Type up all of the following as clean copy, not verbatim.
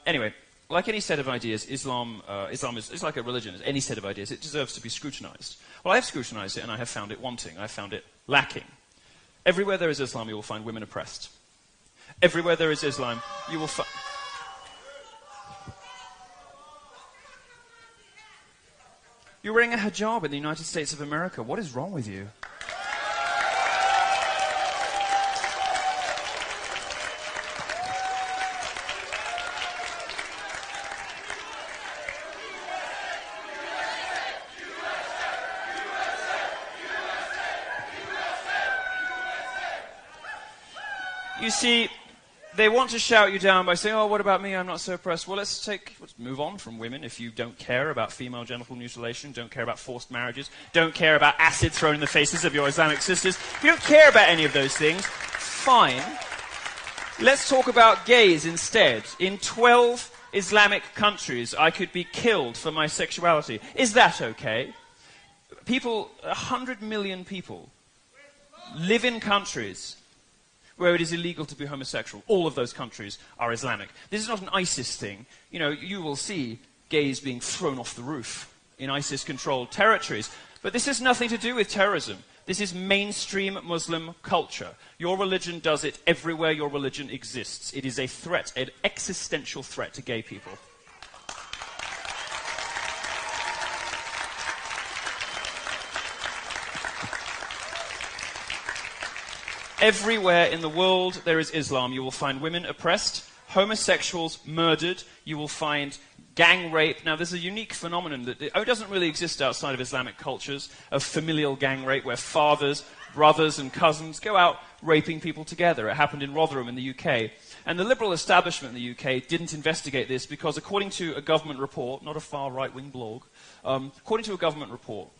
Anyway, like any set of ideas, Islam is like a religion. As any set of ideas, it deserves to be scrutinized. Well, I have scrutinized it, and I have found it wanting. I have found it lacking. Everywhere there is Islam, you will find women oppressed. Everywhere there is Islam, you will find... You're wearing a hijab in the United States of America. What is wrong with you? You see, they want to shout you down by saying, oh, what about me? I'm not so oppressed. Well, let's move on from women. If you don't care about female genital mutilation, don't care about forced marriages, don't care about acid thrown in the faces of your Islamic sisters, if you don't care about any of those things, fine. Let's talk about gays instead. In 12 Islamic countries, I could be killed for my sexuality. Is that okay? 100 million people live in countries where it is illegal to be homosexual. All of those countries are Islamic. This is not an ISIS thing. You know, you will see gays being thrown off the roof in ISIS-controlled territories. But this has nothing to do with terrorism. This is mainstream Muslim culture. Your religion does it everywhere your religion exists. It is a threat, an existential threat to gay people. Everywhere in the world there is Islam, you will find women oppressed, homosexuals murdered, you will find gang rape. Now, there's a unique phenomenon that doesn't really exist outside of Islamic cultures, of familial gang rape, where fathers, brothers, and cousins go out raping people together. It happened in Rotherham in the UK. And the liberal establishment in the UK didn't investigate this because, according to a government report, not a far right-wing blog, according to a government report,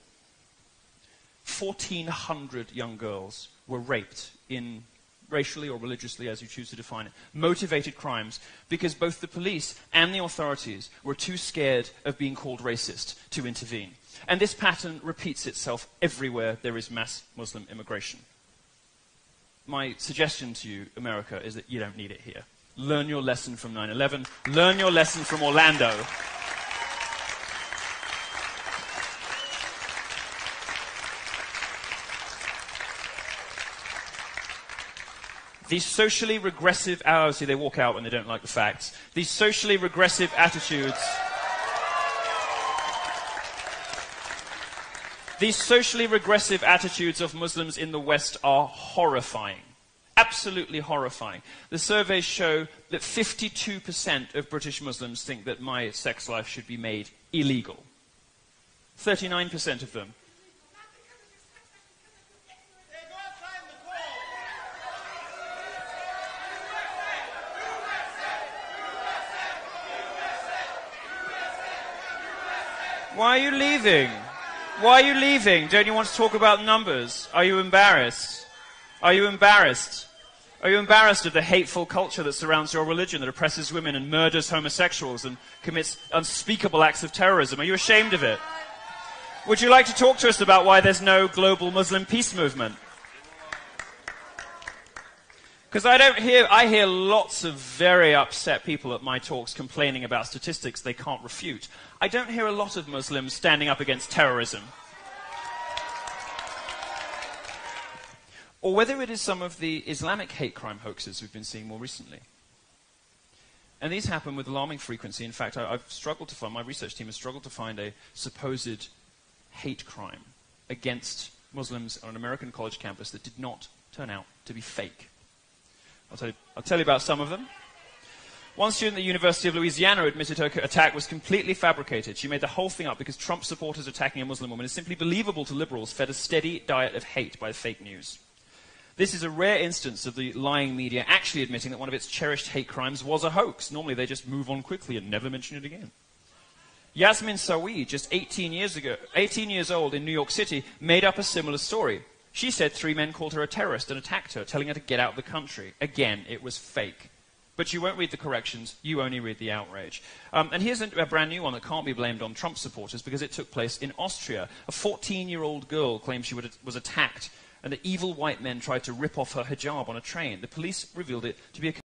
1,400 young girls were raped in racially or religiously, as you choose to define it, motivated crimes, because both the police and the authorities were too scared of being called racist to intervene. And this pattern repeats itself everywhere there is mass Muslim immigration. My suggestion to you, America, is that you don't need it here. Learn your lesson from 9/11. Learn your lesson from Orlando. These socially regressive, see, they walk out when they don't like the facts. These socially regressive attitudes, of Muslims in the West are horrifying. Absolutely horrifying. The surveys show that 52% of British Muslims think that my sex life should be made illegal. 39% of them. Why are you leaving? Why are you leaving? Don't you want to talk about numbers? Are you embarrassed? Are you embarrassed? Are you embarrassed of the hateful culture that surrounds your religion, that oppresses women and murders homosexuals and commits unspeakable acts of terrorism? Are you ashamed of it? Would you like to talk to us about why there's no global Muslim peace movement? Because I hear lots of very upset people at my talks complaining about statistics they can't refute. I don't hear a lot of Muslims standing up against terrorism. Or whether it is some of the Islamic hate crime hoaxes we've been seeing more recently. And these happen with alarming frequency. In fact, my research team has struggled to find a supposed hate crime against Muslims on an American college campus that did not turn out to be fake. I'll tell you about some of them. One student at the University of Louisiana admitted her attack was completely fabricated. She made the whole thing up because Trump supporters attacking a Muslim woman is simply believable to liberals fed a steady diet of hate by fake news. This is a rare instance of the lying media actually admitting that one of its cherished hate crimes was a hoax. Normally they just move on quickly and never mention it again. Yasmin Sawi, just 18 years old in New York City, made up a similar story. She said 3 men called her a terrorist and attacked her, telling her to get out of the country. Again, it was fake. But you won't read the corrections, you only read the outrage. And here's a brand new one that can't be blamed on Trump supporters because it took place in Austria. A 14-year-old girl claimed she was attacked and the evil white men tried to rip off her hijab on a train. The police revealed it to be a